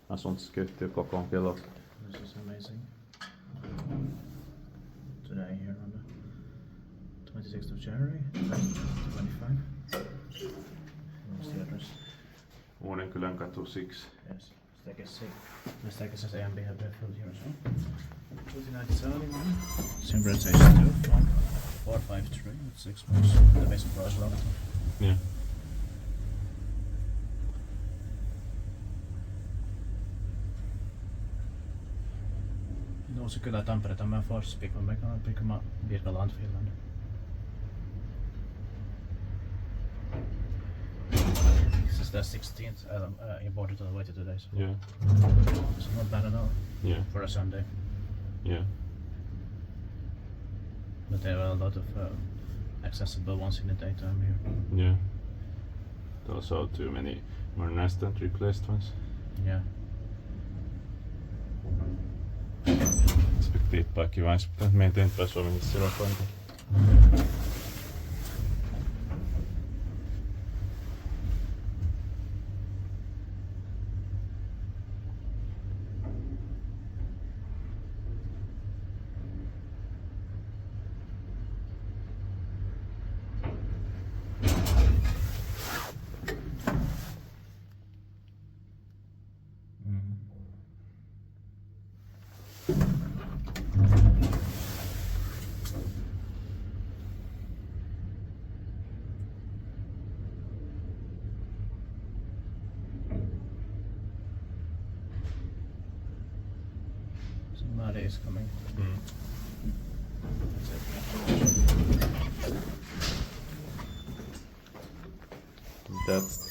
Asuntoskyhtyy kokoon kello. This is amazing. Today here on the 26th of January 2025. What's the address? Uudenkylänkatu 6. Yes. Staircase says A and B have been filled here as well. 2971. Simber station 2. 453. That's 6 months. The basic price level. Yeah. Uusikylä, Tampere, tämä Fors, Pikma, Birkaland, Finland. This is the 16th imported on the way to today, so Yeah. it's not bad at all Yeah. for a Sunday. Yeah. But there are a lot of accessible ones in the daytime here. Yeah. Also too many modernized and replaced ones. Yeah. Respektive kaikki vain pitää maintain by swimming zero point. Somebody is coming. That's